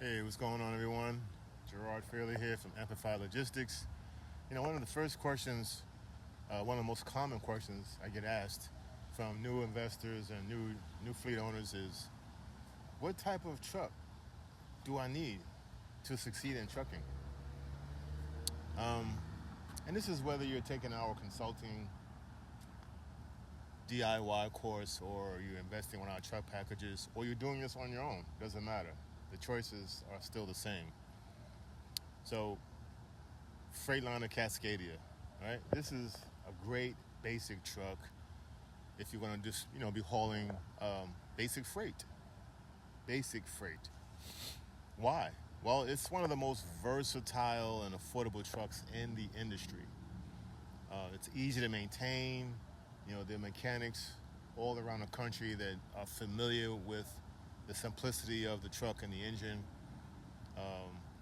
Hey, what's going on, everyone? Gerard Fairley here from Amplify Logistics. You know, one of the first questions, one of the most common questions I get asked from new investors and new fleet owners is, what type of truck do I need to succeed in trucking? And this is whether you're taking our consulting DIY course, or you're investing on our truck packages, or you're doing this on your own. Doesn't matter. The choices are still the same. So, Freightliner Cascadia, right? This is a great basic truck if you're going to just, be hauling basic freight. Basic freight. Why? Well, it's one of the most versatile and affordable trucks in the industry. It's easy to maintain. There are mechanics all around the country that are familiar with the simplicity of the truck and the engine,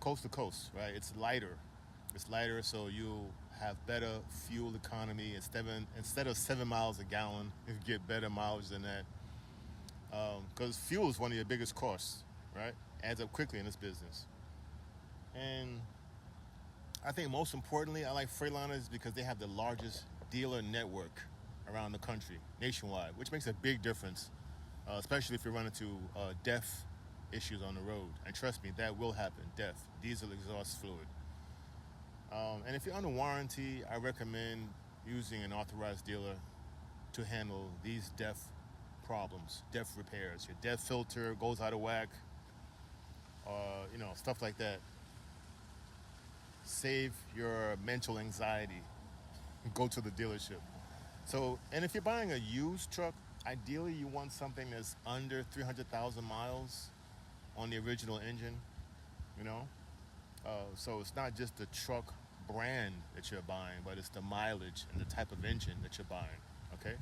coast to coast, right? It's lighter, so you'll have better fuel economy. Instead of 7 miles a gallon, you get better mileage than that, because fuel is one of your biggest costs, right? Adds up quickly in this business. And I think most importantly, I like Freightliners because they have the largest dealer network around the country, nationwide, which makes a big difference, especially if you run into DEF issues on the road. And trust me, that will happen, DEF, diesel exhaust fluid. And if you're under warranty, I recommend using an authorized dealer to handle these DEF problems, DEF repairs. Your DEF filter goes out of whack, stuff like that. Save your mental anxiety. Go to the dealership. So, and if you're buying a used truck, ideally you want something that's under 300,000 miles on the original engine, So it's not just the truck brand that you're buying, but it's the mileage and the type of engine that you're buying, okay?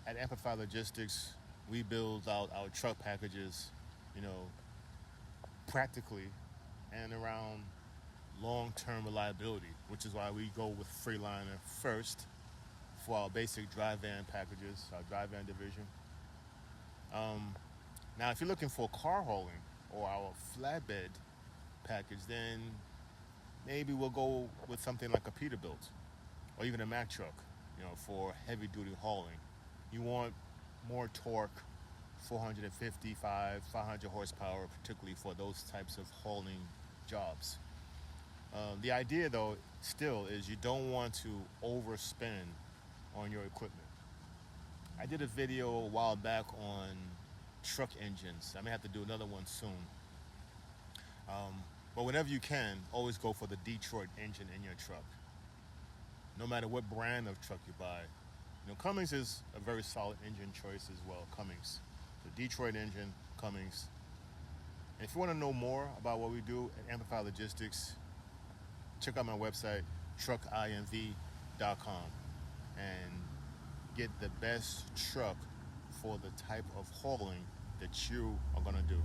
At Amplify Logistics, we build out our truck packages, practically and around long-term reliability, which is why we go with Freightliner first for our basic dry van packages, our dry van division. Now, if you're looking for car hauling or our flatbed package, then maybe we'll go with something like a Peterbilt or even a Mack truck, for heavy-duty hauling. You want more torque, 455, 500 horsepower, particularly for those types of hauling jobs. The idea, though, still is you don't want to overspend on your equipment. I did a video a while back on truck engines. I may have to do another one soon. But whenever you can, always go for the Detroit engine in your truck. No matter what brand of truck you buy. Cummins is a very solid engine choice as well, Cummins. The Detroit engine, Cummins. And if you want to know more about what we do at Amplify Logistics, check out my website, truckinv.com, and get the best truck for the type of hauling that you are going to do.